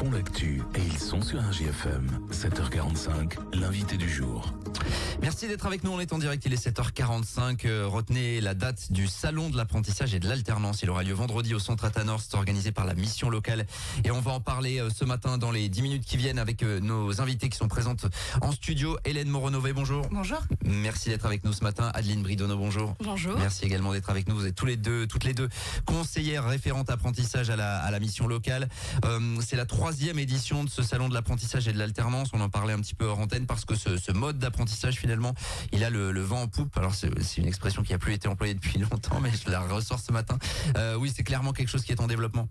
font l'actu et ils sont sur RJFM. 7h45, l'invité du jour. Merci d'être avec nous, on est en direct, il est 7h45. Retenez la date du salon de l'apprentissage et de l'alternance. Il aura lieu vendredi au centre Athanor, c'est organisé par la mission locale. Et on va en parler ce matin dans les 10 minutes qui viennent avec nos invités qui sont présentes en studio. Hélène Moronové, bonjour. Bonjour. Merci d'être avec nous ce matin. Adeline Bridonneau, bonjour. Bonjour. Merci également d'être avec nous. Vous êtes toutes les deux conseillères référentes apprentissage à la mission locale. C'est la 3e édition de ce salon de l'apprentissage et de l'alternance. On en parlait un petit peu hors antenne parce que ce mode d'apprentissage finalement, il a le vent en poupe. Alors c'est une expression qui a plus été employée depuis longtemps, mais je la ressors ce matin. Oui, c'est clairement quelque chose qui est en développement.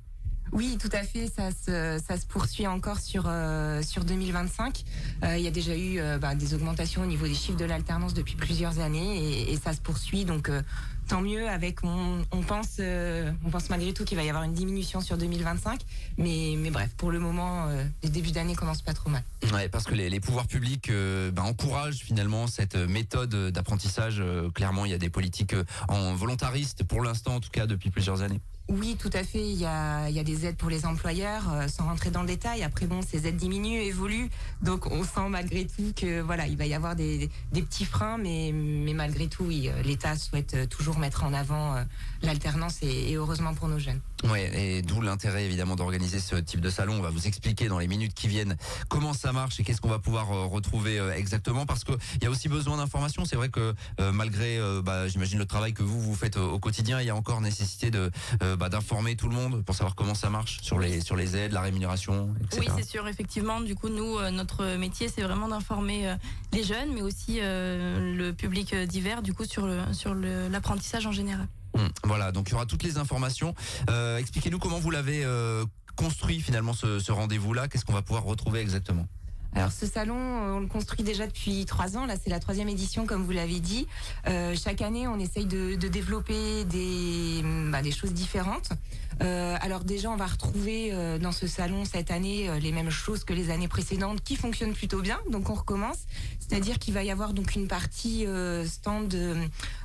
Oui, tout à fait. Ça se poursuit encore sur 2025. Il y a déjà eu des augmentations au niveau des chiffres de l'alternance depuis plusieurs années et ça se poursuit. Donc tant mieux. On pense malgré tout qu'il va y avoir une diminution sur 2025. Mais bref, pour le moment, les débuts d'année commencent pas trop mal. Ouais, parce que les pouvoirs publics encouragent finalement cette méthode d'apprentissage. Clairement, il y a des politiques volontaristes pour l'instant, en tout cas depuis plusieurs années. Oui, tout à fait. Il y a des aides pour les employeurs, sans rentrer dans le détail. Après, ces aides diminuent, évoluent. Donc, on sent malgré tout que il va y avoir des petits freins, mais malgré tout, oui, l'État souhaite toujours mettre en avant l'alternance et heureusement pour nos jeunes. Ouais, et d'où l'intérêt évidemment d'organiser ce type de salon. On va vous expliquer dans les minutes qui viennent comment ça marche et qu'est-ce qu'on va pouvoir retrouver exactement, parce que il y a aussi besoin d'informations. C'est vrai que malgré, j'imagine le travail que vous faites au quotidien, il y a encore nécessité d'informer tout le monde pour savoir comment ça marche sur les aides, la rémunération, etc. Oui, c'est sûr, effectivement. Du coup, nous, notre métier, c'est vraiment d'informer les jeunes, mais aussi le public divers, du coup, sur l'apprentissage en général. Voilà, donc il y aura toutes les informations. Expliquez-nous comment vous l'avez construit finalement ce rendez-vous-là. Qu'est-ce qu'on va pouvoir retrouver exactement ? Alors ce salon, on le construit déjà depuis 3 ans. Là, c'est la 3e édition, comme vous l'avez dit. Chaque année, on essaye de développer des choses différentes. Alors déjà, on va retrouver dans ce salon cette année les mêmes choses que les années précédentes, qui fonctionnent plutôt bien. Donc on recommence. C'est-à-dire qu'il va y avoir donc une partie stand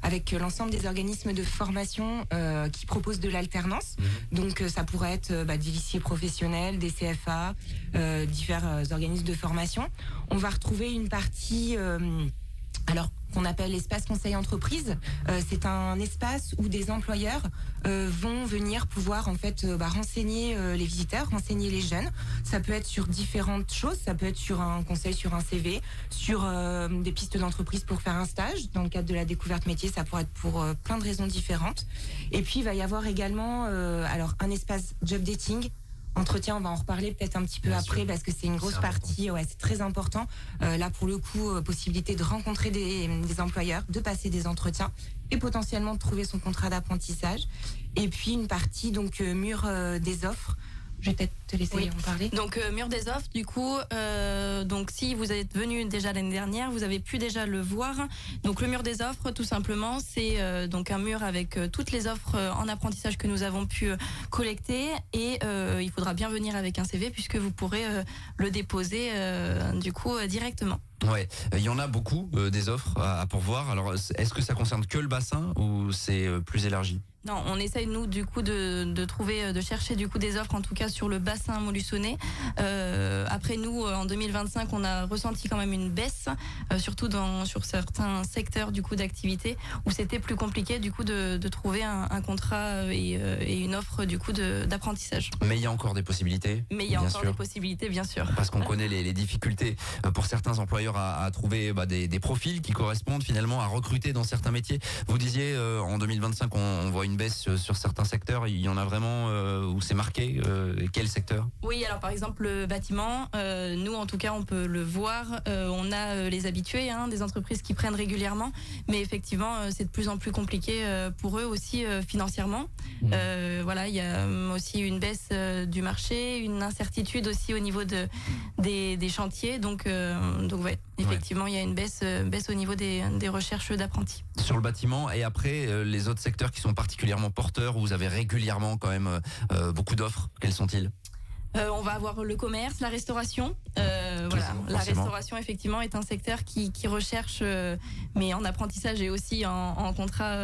avec l'ensemble des organismes de formation qui proposent de l'alternance. Donc ça pourrait être des lycées professionnels, des CFA, divers organismes de formation. On va retrouver une partie qu'on appelle l'espace conseil entreprise. C'est un espace où des employeurs vont venir pouvoir renseigner les visiteurs, renseigner les jeunes. Ça peut être sur différentes choses. Ça peut être sur un conseil, sur un CV, sur des pistes d'entreprise pour faire un stage. Dans le cadre de la découverte métier, ça pourrait être pour plein de raisons différentes. Et puis il va y avoir également un espace job dating. Entretien, on va en reparler peut-être un petit peu après parce que c'est une grosse partie, c'est très important. Là pour le coup, possibilité de rencontrer des employeurs, de passer des entretiens et potentiellement de trouver son contrat d'apprentissage. Et puis une partie mur des offres. Je vais peut-être te laisser en parler. Donc mur des offres, du coup, donc si vous êtes venu déjà l'année dernière, vous avez pu déjà le voir. Donc le mur des offres, tout simplement, c'est donc un mur avec toutes les offres en apprentissage que nous avons pu collecter, et il faudra bien venir avec un CV puisque vous pourrez le déposer directement. Ouais, il y en a beaucoup des offres à pourvoir. Alors, est-ce que ça concerne que le bassin ou c'est plus élargi ? Non, on essaye nous du coup de trouver, de chercher du coup des offres en tout cas sur le bassin montluçonnais. Après nous, en 2025, on a ressenti quand même une baisse, surtout sur certains secteurs du coup d'activité où c'était plus compliqué du coup de trouver un contrat et une offre du coup d'apprentissage. Mais il y a encore des possibilités. Mais il y a encore des possibilités, bien sûr. Parce qu'on connaît les difficultés pour certains employeurs à trouver des profils qui correspondent finalement à recruter dans certains métiers. Vous disiez en 2025, on voit une baisse sur certains secteurs. Il y en a vraiment où c'est marqué. Quel secteur ? Oui, alors par exemple le bâtiment, nous en tout cas on peut le voir. On a les habitués, des entreprises qui prennent régulièrement, mais effectivement c'est de plus en plus compliqué pour eux aussi financièrement. Il y a aussi une baisse du marché, une incertitude aussi au niveau des chantiers. Donc effectivement il y a une baisse au niveau des recherches d'apprentis. Sur le bâtiment, et après les autres secteurs qui sont particulièrement porteurs, où vous avez régulièrement quand même beaucoup d'offres, quels sont-ils ? On va avoir le commerce, la restauration. La restauration effectivement est un secteur qui recherche, mais en apprentissage et aussi en contrat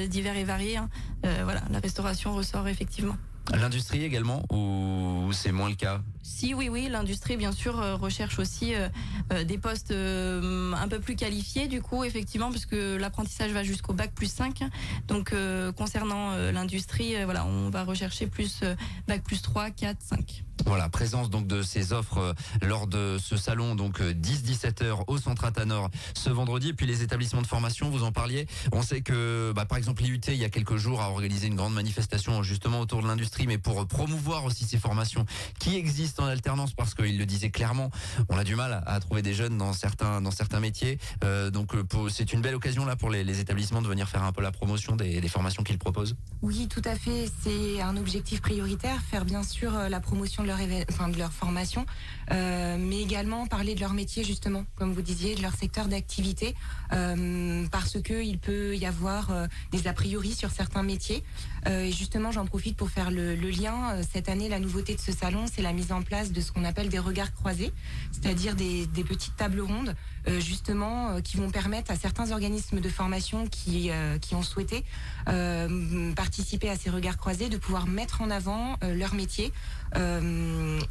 divers et variés. La restauration ressort effectivement. L'industrie également, ou c'est moins le cas? Si, oui, l'industrie bien sûr recherche aussi des postes un peu plus qualifiés du coup, effectivement, puisque l'apprentissage va jusqu'au bac+5. Donc concernant l'industrie, voilà, on va rechercher plus bac+3, 4, 5. Voilà, présence donc de ces offres lors de ce salon, donc 10-17 heures au Centre Athanor ce vendredi. Et puis les établissements de formation, vous en parliez. On sait que, par exemple, l'IUT, il y a quelques jours, a organisé une grande manifestation justement autour de l'industrie, mais pour promouvoir aussi ces formations qui existent en alternance, parce qu'il le disait clairement, on a du mal à trouver des jeunes dans certains métiers. Donc c'est une belle occasion là pour les établissements de venir faire un peu la promotion des formations qu'ils proposent. Oui, tout à fait. C'est un objectif prioritaire, faire bien sûr la promotion de leur formation, mais également parler de leur métier justement, comme vous disiez, de leur secteur d'activité, parce que il peut y avoir des a priori sur certains métiers. Et justement, j'en profite pour faire le lien. Cette année, la nouveauté de ce salon, c'est la mise en place de ce qu'on appelle des regards croisés, c'est-à-dire des petites tables rondes, justement, qui vont permettre à certains organismes de formation qui ont souhaité participer à ces regards croisés de pouvoir mettre en avant leur métier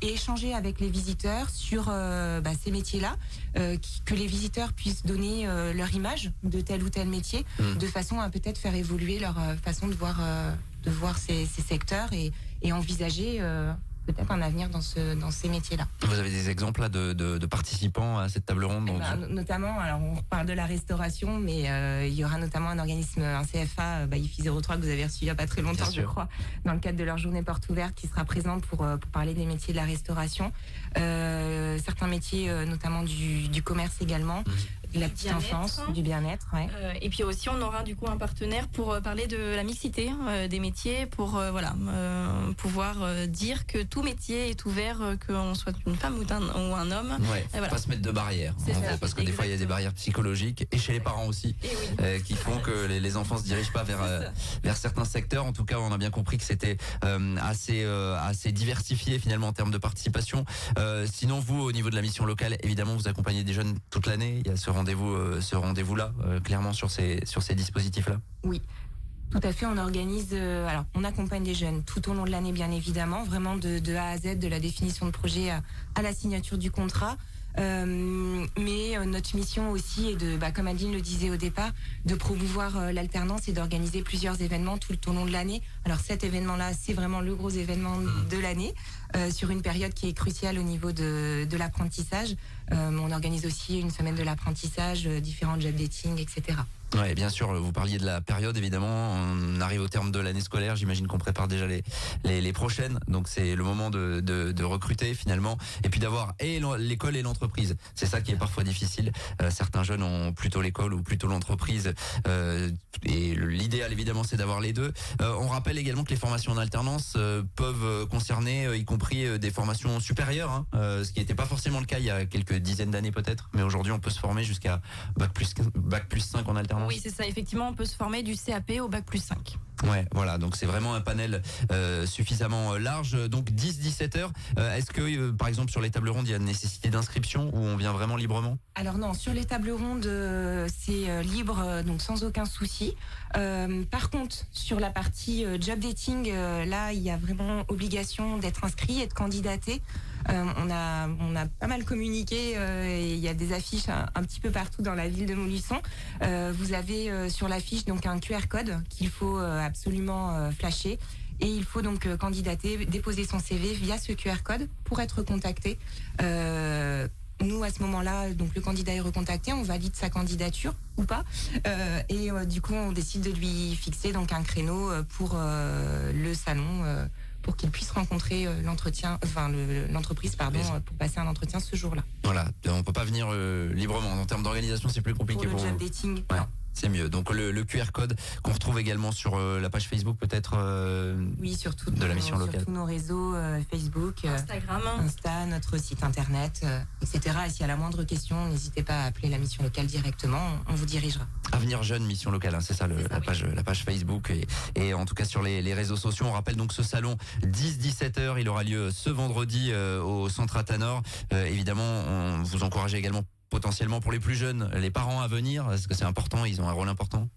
et échanger avec les visiteurs sur ces métiers-là, que les visiteurs puissent donner leur image de tel ou tel métier, de façon à peut-être faire évoluer leur façon de voir ces secteurs et envisager peut-être un avenir dans ces métiers-là. Vous avez des exemples là de participants à cette table ronde? Notamment, alors on parle de la restauration, mais il y aura notamment un organisme, un CFA, IFI 03, que vous avez reçu il n'y a pas très longtemps, je crois, dans le cadre de leur journée porte ouverte, qui sera présent pour parler des métiers de la restauration. Certains métiers, notamment du commerce également, de la petite enfance, du bien-être. Ouais. Et puis aussi, on aura du coup un partenaire pour parler de la mixité des métiers, pour pouvoir dire que tout métier est ouvert, qu'on soit une femme ou un homme. Ouais, voilà. Pas se mettre de barrières, parce que des fois il y a des barrières psychologiques et chez les parents aussi, qui font que les enfants se dirigent pas vers certains secteurs. En tout cas, on a bien compris que c'était assez diversifié finalement en termes de participation. Sinon, vous, au niveau de la mission locale, évidemment, vous accompagnez des jeunes toute l'année. Il y a ce rendez-vous là, clairement sur ces dispositifs-là. Oui. Tout à fait, on organise, on accompagne les jeunes tout au long de l'année, bien évidemment, vraiment de A à Z, de la définition de projet à la signature du contrat. Mais notre mission aussi est de, comme Adeline le disait au départ, de promouvoir l'alternance et d'organiser plusieurs événements tout au long de l'année. Alors cet événement-là, c'est vraiment le gros événement de l'année, sur une période qui est cruciale au niveau de l'apprentissage. On organise aussi une semaine de l'apprentissage, différents job dating, etc. Ouais, bien sûr, vous parliez de la période, évidemment. On arrive au terme de l'année scolaire. J'imagine qu'on prépare déjà les prochaines. Donc c'est le moment de recruter finalement. Et puis d'avoir et l'école et l'entreprise. C'est ça qui est parfois difficile. Certains jeunes ont plutôt l'école ou plutôt l'entreprise. Et l'idéal, évidemment, c'est d'avoir les deux. On rappelle également que les formations en alternance peuvent concerner, y compris des formations supérieures. Ce qui n'était pas forcément le cas il y a quelques dizaines d'années peut-être. Mais aujourd'hui, on peut se former jusqu'à bac+5 en alternance. Oui, c'est ça. Effectivement, on peut se former du CAP au bac+5. Ouais, voilà. Donc c'est vraiment un panel suffisamment large. Donc 10-17 heures. Est-ce que, par exemple, sur les tables rondes, il y a une nécessité d'inscription ou on vient vraiment librement? Alors non, sur les tables rondes, c'est libre, donc sans aucun souci. Par contre, sur la partie job dating, là, il y a vraiment obligation d'être inscrit et de candidater. On a pas mal communiqué et il y a des affiches un petit peu partout dans la ville de Montluçon. Vous avez sur l'affiche donc un QR code qu'il faut absolument flasher. Et il faut donc candidater, déposer son CV via ce QR code pour être contacté. Nous, à ce moment-là, donc le candidat est recontacté, on valide sa candidature ou pas, et du coup, on décide de lui fixer donc un créneau pour le salon, pour qu'il puisse rencontrer l'entreprise, pour passer un entretien ce jour-là. Voilà, on peut pas venir librement. En termes d'organisation, c'est plus compliqué pour le job dating. Ouais. C'est mieux. Donc le QR code qu'on retrouve également sur la page Facebook peut-être oui, surtout de la mission locale. Sur tous nos réseaux, Facebook, Instagram, Insta, notre site internet, etc. Et s'il y a la moindre question, n'hésitez pas à appeler la mission locale directement, on vous dirigera. Avenir Jeune, mission locale, c'est ça, la page Facebook et en tout cas sur les réseaux sociaux. On rappelle donc ce salon 10-17 heures, il aura lieu ce vendredi au Centre Athanor. Évidemment, on vous encourage également potentiellement pour les plus jeunes, les parents à venir, est-ce que c'est important, ils ont un rôle important?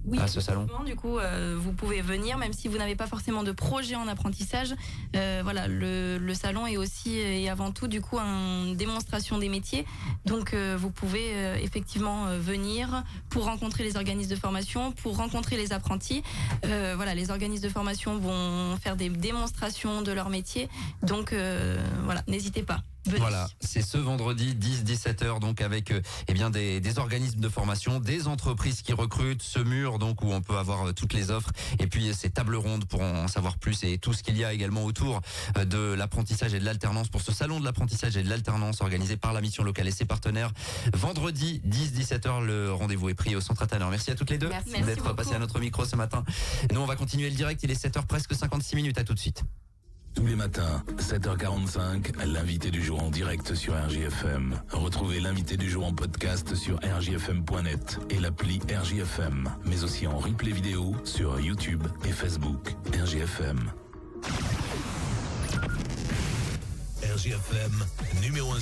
Oui, à ce salon. du coup, vous pouvez venir, même si vous n'avez pas forcément de projet en apprentissage. Voilà, le salon est aussi et avant tout, du coup, une démonstration des métiers. Donc, vous pouvez effectivement venir pour rencontrer les organismes de formation, pour rencontrer les apprentis. Voilà, les organismes de formation vont faire des démonstrations de leur métier. Donc, voilà, n'hésitez pas. Venez. Voilà, c'est ce vendredi 10-17h donc avec des organismes de formation, des entreprises qui recrutent, ce mur donc où on peut avoir toutes les offres et puis ces tables rondes pour en savoir plus et tout ce qu'il y a également autour de l'apprentissage et de l'alternance pour ce salon de l'apprentissage et de l'alternance organisé par la mission locale et ses partenaires. Vendredi 10-17h, le rendez-vous est pris au Centre Athanor. Merci à toutes les deux d'être passées à notre micro ce matin. Nous on va continuer le direct, il est 7h presque 56 minutes, à tout de suite. Tous les matins, 7h45, l'invité du jour en direct sur RJFM. Retrouvez l'invité du jour en podcast sur rjfm.net et l'appli RJFM, mais aussi en replay vidéo sur YouTube et Facebook. RJFM. RJFM, numéro 1.